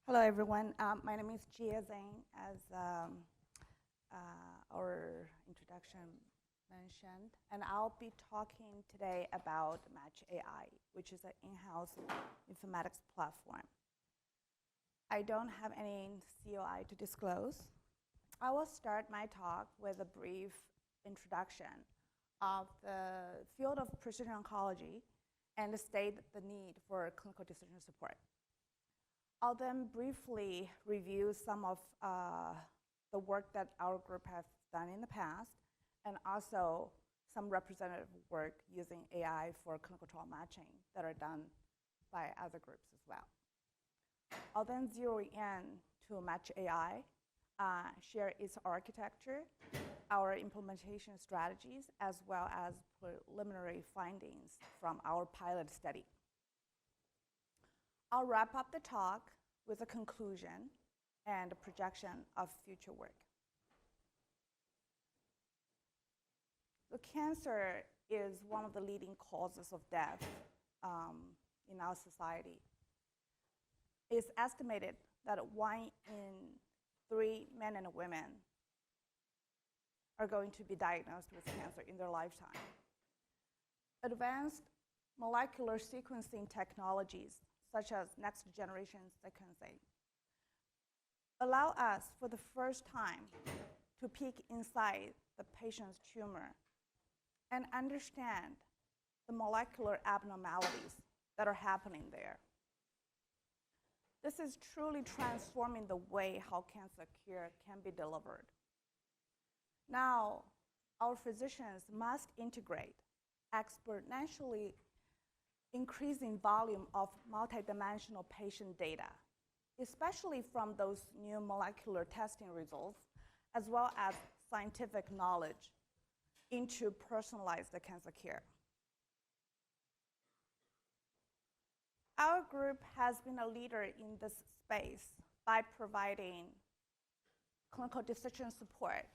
Hello, everyone. My name is Jia Zeng, as our introduction mentioned, and I'll be talking today about Match AI, which is an in-house informatics platform. I don't have any COI to disclose. I will start my talk with a brief introduction of the field of precision oncology and state the need for clinical decision support. I'll then briefly review some of the work that our group has done in the past, and also some representative work using AI for clinical trial matching that are done by other groups as well. I'll then zero in to Match AI, share its architecture, our implementation strategies, as well as preliminary findings from our pilot study. I'll wrap up the talk with a conclusion and a projection of future work. So cancer is one of the leading causes of death in our society. It's estimated that 1 in 3 men and women are going to be diagnosed with cancer in their lifetime. Advanced molecular sequencing technologies, such as next-generation sequencing, allow us for the first time to peek inside the patient's tumor and understand the molecular abnormalities that are happening there. This is truly transforming the way how cancer care can be delivered. Now, our physicians must integrate exponentially increasing volume of multidimensional patient data, especially from those new molecular testing results, as well as scientific knowledge, into personalized cancer care. Our group has been a leader in this space by providing clinical decision support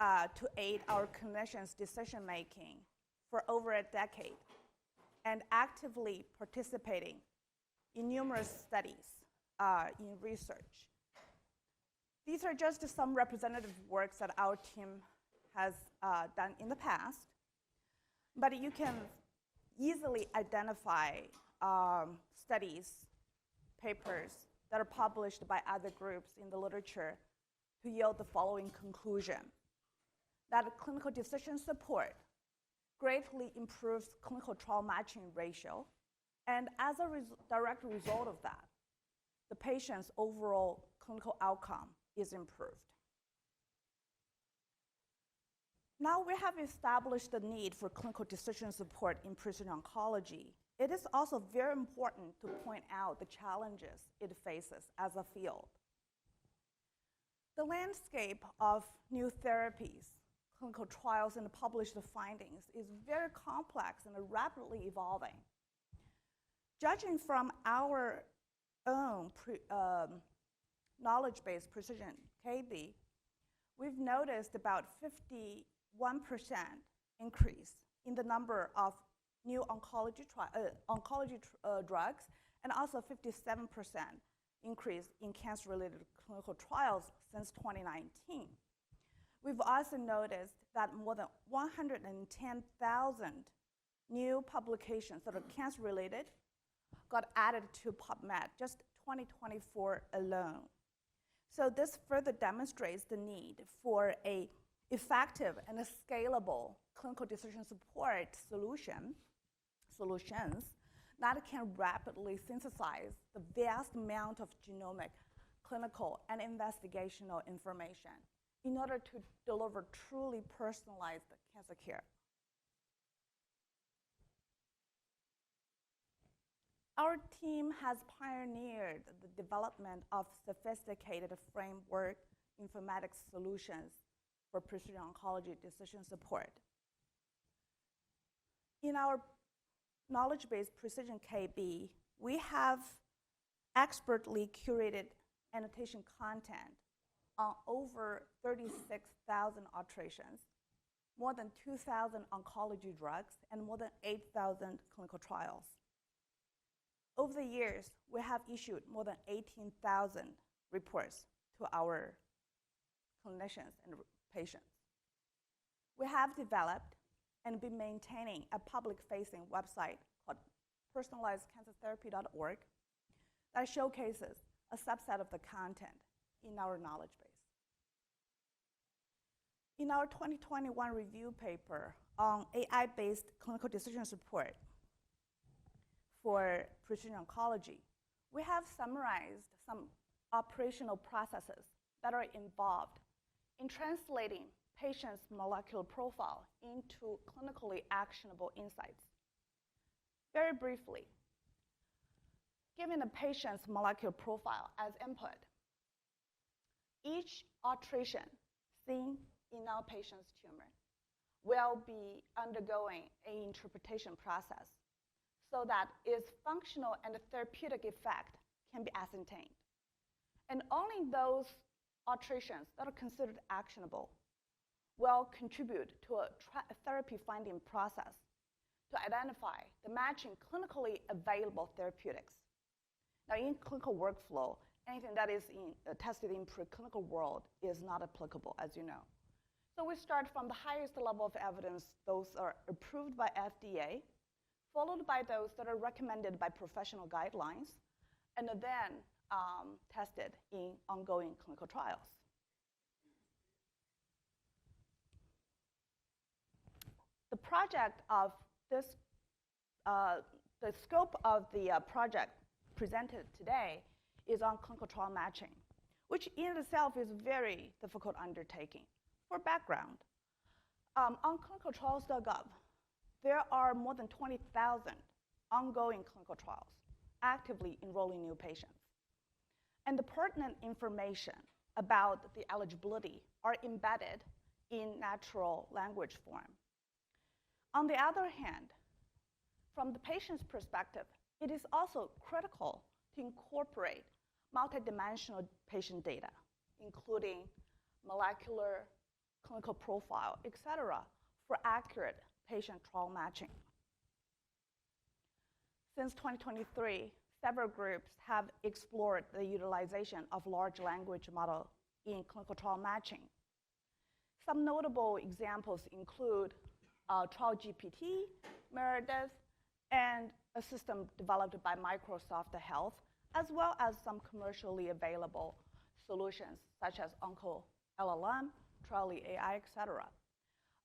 to aid our clinicians' decision-making for over a decade, and actively participating in numerous studies in research. These are just some representative works that our team has done in the past, but you can easily identify studies, papers that are published by other groups in the literature to yield the following conclusion: that clinical decision support greatly improves clinical trial matching ratio, and as a direct result of that, the patient's overall clinical outcome is improved. Now we have established the need for clinical decision support in precision oncology. It is also very important to point out the challenges it faces as a field. The landscape of new therapies, clinical trials, and published findings is very complex and rapidly evolving. Judging from our own knowledge-based precision KB, we've noticed about 51% increase in the number of new oncology drugs, and also 57% increase in cancer-related clinical trials since 2019. We've also noticed that more than 110,000 new publications that are cancer-related got added to PubMed, just 2024 alone. So this further demonstrates the need for an effective and a scalable clinical decision support solutions that can rapidly synthesize the vast amount of genomic, clinical, and investigational information in order to deliver truly personalized cancer care. Our team has pioneered the development of sophisticated framework informatics solutions for precision oncology decision support. In our knowledge-based precision KB, we have expertly curated annotation content on over 36,000 alterations, more than 2,000 oncology drugs, and more than 8,000 clinical trials. Over the years, we have issued more than 18,000 reports to our clinicians and patients. We have developed and been maintaining a public-facing website called personalizedcancertherapy.org that showcases a subset of the content in our knowledge base. In our 2021 review paper on AI-based clinical decision support for precision oncology, we have summarized some operational processes that are involved in translating patients' molecular profile into clinically actionable insights. Very briefly, given a patient's molecular profile as input, each alteration seen in our patient's tumor will be undergoing an interpretation process so that its functional and therapeutic effect can be ascertained. And only those alterations that are considered actionable will contribute to a therapy finding process to identify the matching clinically available therapeutics. Now, in clinical workflow, anything that is tested in preclinical world is not applicable, as you know. So we start from the highest level of evidence. Those are approved by FDA, followed by those that are recommended by professional guidelines, and then tested in ongoing clinical trials. The project of this, the scope of the project presented today is on clinical trial matching, which in itself is a very difficult undertaking. For background, on clinicaltrials.gov, there are more than 20,000 ongoing clinical trials actively enrolling new patients. And the pertinent information about the eligibility are embedded in natural language form. On the other hand, from the patient's perspective, it is also critical to incorporate multidimensional patient data, including molecular, clinical profile, et cetera, for accurate patient trial matching. Since 2023, several groups have explored the utilization of large language model in clinical trial matching. Some notable examples include Trial GPT, Meredith, and a system developed by Microsoft Health, as well as some commercially available solutions such as OncoLLM, Trially AI, et cetera.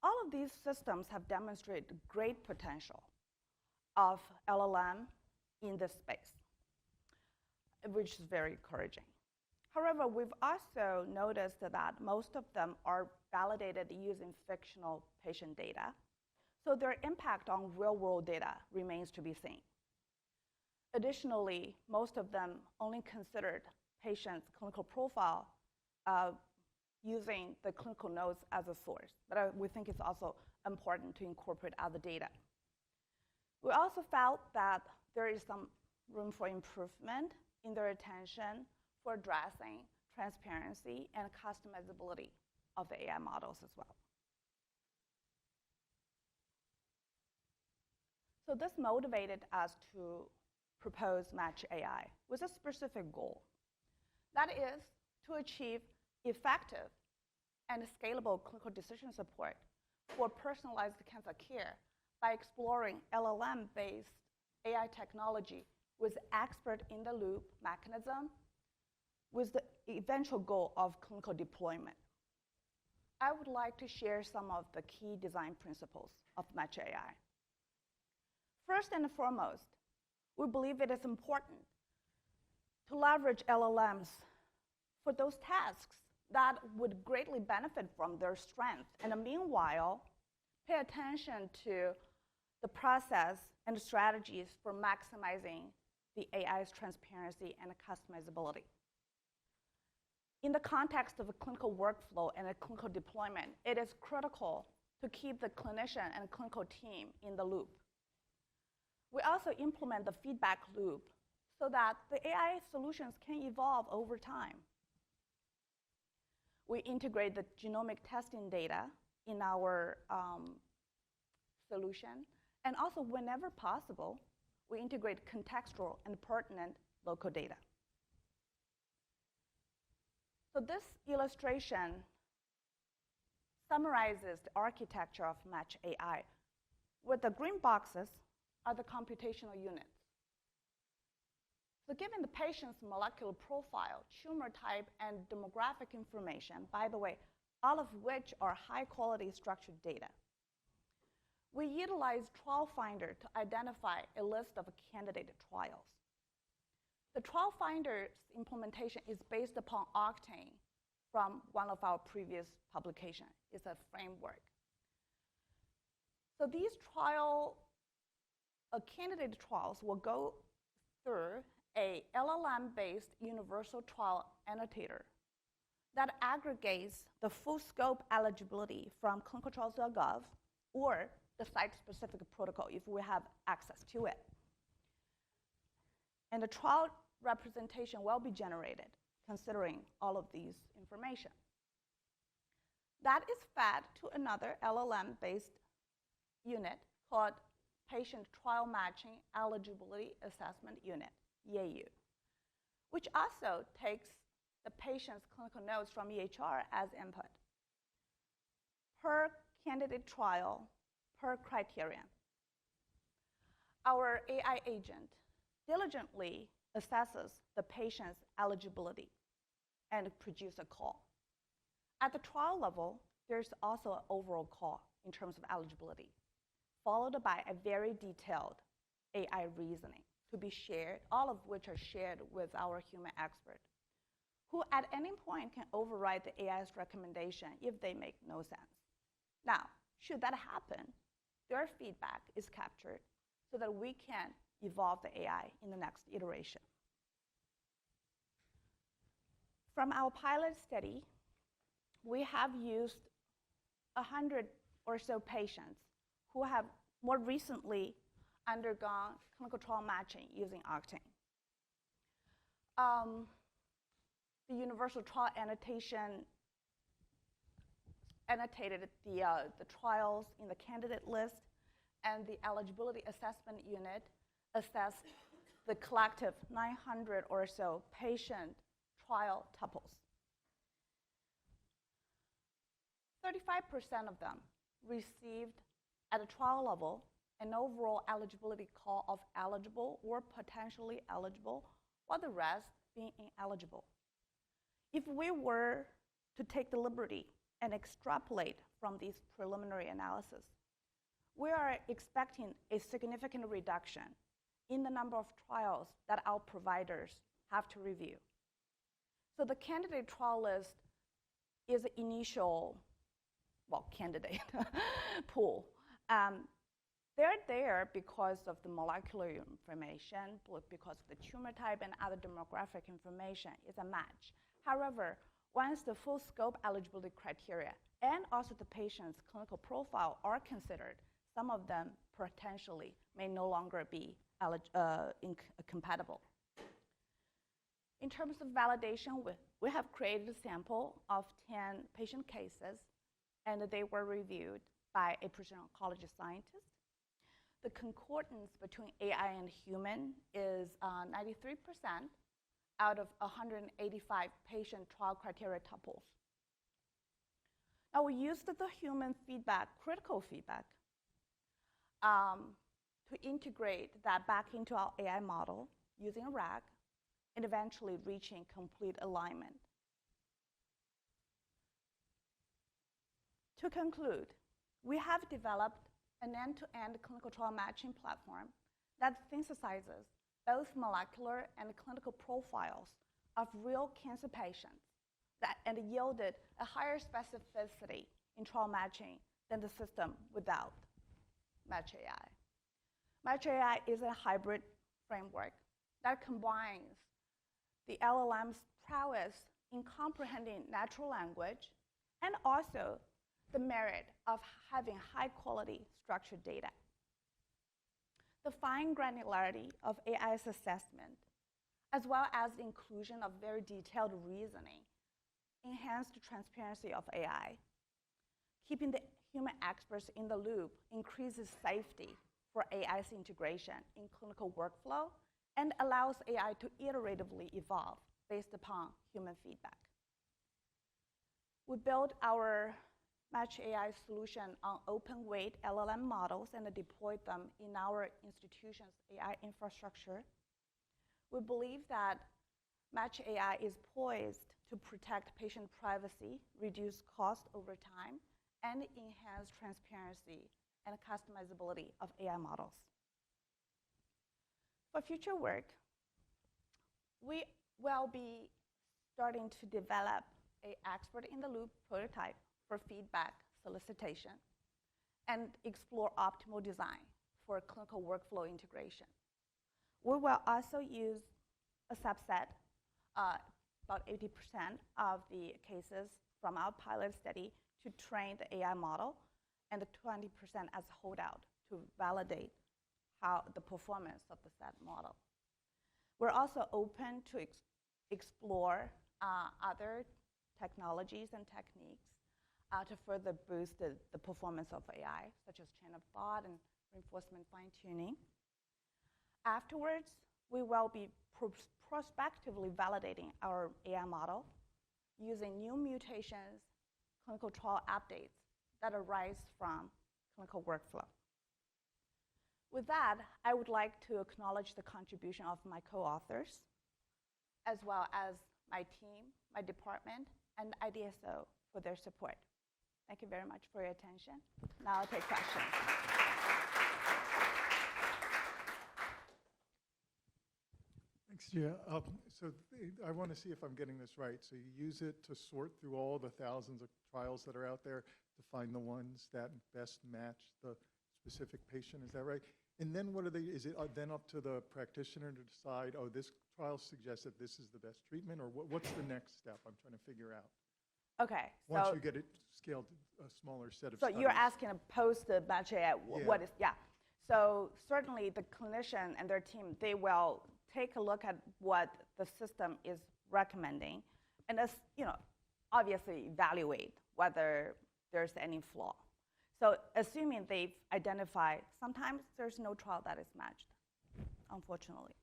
All of these systems have demonstrated great potential of LLM in this space, which is very encouraging. However, we've also noticed that most of them are validated using fictional patient data, so their impact on real-world data remains to be seen. Additionally, most of them only considered patients' clinical profile using the clinical notes as a source, but we think it's also important to incorporate other data. We also felt that there is some room for improvement in their attention for addressing transparency and customizability of the AI models as well. So this motivated us to propose Match AI with a specific goal. That is to achieve effective and scalable clinical decision support for personalized cancer care by exploring LLM-based AI technology with expert-in-the-loop mechanism with the eventual goal of clinical deployment. I would like to share some of the key design principles of Match AI. First and foremost, we believe it is important to leverage LLMs for those tasks that would greatly benefit from their strength, and meanwhile, pay attention to the process and strategies for maximizing the AI's transparency and customizability. In the context of a clinical workflow and a clinical deployment, it is critical to keep the clinician and clinical team in the loop. We also implement the feedback loop so that the AI solutions can evolve over time. We integrate the genomic testing data in our solution, and also whenever possible, we integrate contextual and pertinent local data. So this illustration summarizes the architecture of Match AI, where the green boxes are the computational units. So given the patient's molecular profile, tumor type, and demographic information, by the way, all of which are high-quality structured data, we utilize Trial Finder to identify a list of candidate trials. The Trial Finder's implementation is based upon Octane from one of our previous publications. It's a framework. So these candidate trials will go through a LLM-based universal trial annotator that aggregates the full scope eligibility from clinicaltrials.gov or the site-specific protocol if we have access to it. And the trial representation will be generated considering all of these information. That is fed to another LLM-based unit called Patient Trial Matching Eligibility Assessment Unit, EAU, which also takes the patient's clinical notes from EHR as input. Per candidate trial, per criterion, our AI agent diligently assesses the patient's eligibility and produces a call. At the trial level, there's also an overall call in terms of eligibility, followed by a very detailed AI reasoning to be shared, all of which are shared with our human expert, who at any point can override the AI's recommendation if they make no sense. Now, should that happen, their feedback is captured so that we can evolve the AI in the next iteration. From our pilot study, we have used 100 or so patients who have more recently undergone clinical trial matching using Octane. The universal trial annotation annotated the trials in the candidate list, and the eligibility assessment unit assessed the collective 900 or so patient trial tuples. 35% of them received, at a trial level, an overall eligibility call of eligible or potentially eligible, while the rest being ineligible. If we were to take the liberty and extrapolate from these preliminary analysis, we are expecting a significant reduction in the number of trials that our providers have to review. So the candidate trial list is the initial, candidate pool. They're there because of the molecular information, because of the tumor type and other demographic information is a match. However, once the full scope eligibility criteria and also the patient's clinical profile are considered, some of them potentially may no longer be compatible. In terms of validation, we have created a sample of 10 patient cases, and they were reviewed by a precision oncology scientist. The concordance between AI and human is 93% out of 185 patient trial criteria tuples. Now, we used the human feedback, critical feedback, to integrate that back into our AI model using a RAG and eventually reaching complete alignment. To conclude, we have developed an end-to-end clinical trial matching platform that synthesizes both molecular and clinical profiles of real cancer patients and yielded a higher specificity in trial matching than the system without Match AI. Match AI is a hybrid framework that combines the LLM's prowess in comprehending natural language and also the merit of having high-quality structured data. The fine granularity of AI's assessment, as well as the inclusion of very detailed reasoning, enhance the transparency of AI. Keeping the human experts in the loop increases safety for AI's integration in clinical workflow and allows AI to iteratively evolve based upon human feedback. We built our Match AI solution on open-weight LLM models and deployed them in our institution's AI infrastructure. We believe that Match AI is poised to protect patient privacy, reduce cost over time, and enhance transparency and customizability of AI models. For future work, we will be starting to develop an expert-in-the-loop prototype for feedback solicitation and explore optimal design for clinical workflow integration. We will also use a subset, about 80% of the cases from our pilot study to train the AI model, and the 20% as a holdout to validate how the performance of the said model. We're also open to explore other technologies and techniques to further boost the performance of AI, such as chain of thought and reinforcement fine-tuning. Afterwards, we will be prospectively validating our AI model using new mutations, clinical trial updates that arise from clinical workflow. With that, I would like to acknowledge the contribution of my co-authors, as well as my team, my department, and IDSO for their support. Thank you very much for your attention. Now I'll take questions. Thanks, Jia. So I want to see if I'm getting this right. So you use it to sort through all the thousands of trials that are out there to find the ones that best match the specific patient, is that right? And then what are they, is it then up to the practitioner to decide, oh, this trial suggests that this is the best treatment, or what's the next step? I'm trying to figure out. Okay. Once you get it scaled to a smaller set of studies. So you're asking post the Match AI, what is, yeah. So certainly the clinician and their team, they will take a look at what the system is recommending, and obviously evaluate whether there's any flaw. So assuming they've identified, sometimes there's no trial that is matched, unfortunately.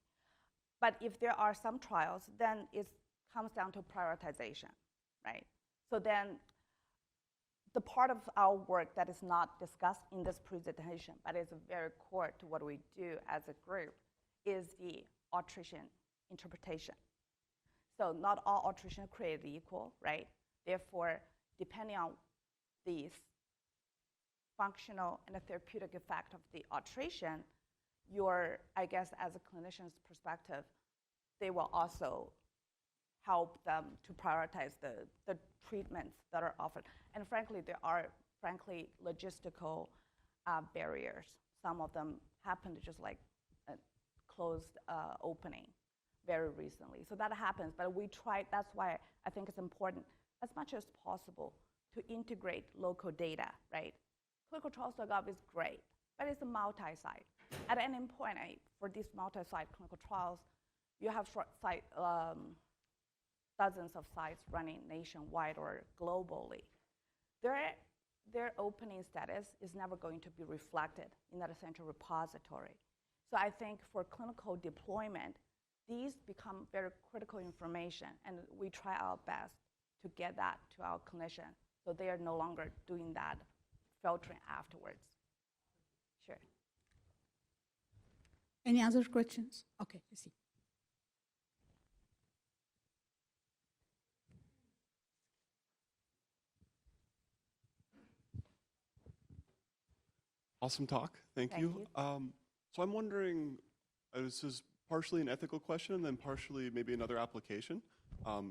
But if there are some trials, then it comes down to prioritization, right? So then the part of our work that is not discussed in this presentation, but is very core to what we do as a group, is the alteration interpretation. So not all alterations are created equal, right? Therefore, depending on the functional and the therapeutic effect of the alteration, I guess as a clinician's perspective, they will also help them to prioritize the treatments that are offered. And frankly, there are, logistical barriers. Some of them happened just like a closed opening very recently. So that happens, but we try, that's why I think it's important as much as possible to integrate local data, right? ClinicalTrials.gov is great, but it's a multi-site. At any point, for these multi-site clinical trials, you have dozens of sites running nationwide or globally. Their opening status is never going to be reflected in that central repository. So I think for clinical deployment, these become very critical information, and we try our best to get that to our clinicians, so they are no longer doing that filtering afterwards. Sure. Any other questions? Okay, I see. Awesome talk. Thank you. So I'm wondering, this is partially an ethical question and then partially maybe another application.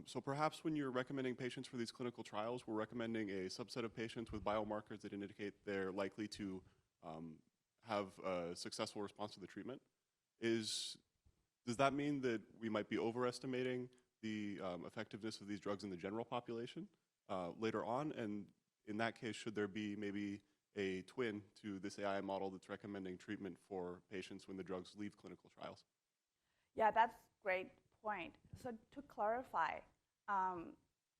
So perhaps when you're recommending patients for these clinical trials, we're recommending a subset of patients with biomarkers that indicate they're likely to have a successful response to the treatment. Does that mean that we might be overestimating the effectiveness of these drugs in the general population later on? And in that case, should there be maybe a twin to this AI model that's recommending treatment for patients when the drugs leave clinical trials? Yeah, that's a great point. So to clarify,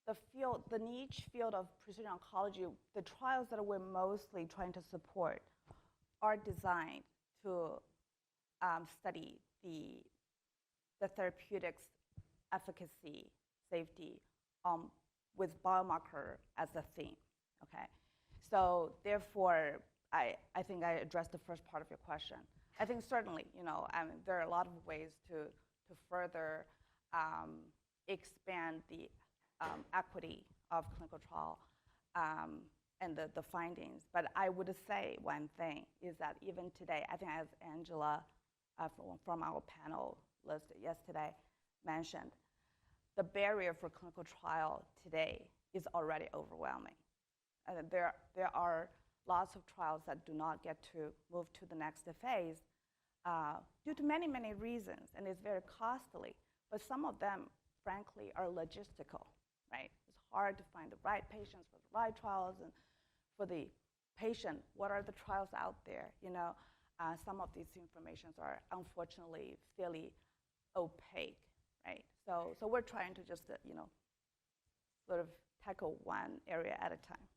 the niche field of precision oncology, the trials that we're mostly trying to support are designed to study the therapeutics efficacy, safety with biomarker as a theme, okay? So therefore, I think I addressed the first part of your question. I think certainly, there are a lot of ways to further expand the equity of clinical trial and the findings. But I would say one thing is that even today, I think as Angela from our panel listed yesterday mentioned, the barrier for clinical trial today is already overwhelming. There are lots of trials that do not get to move to the next phase due to many, many reasons, and it's very costly. But some of them, frankly, are logistical, right? It's hard to find the right patients for the right trials, and for the patient, what are the trials out there? Some of these informations are unfortunately fairly opaque, right? So we're trying to just, sort of tackle one area at a time.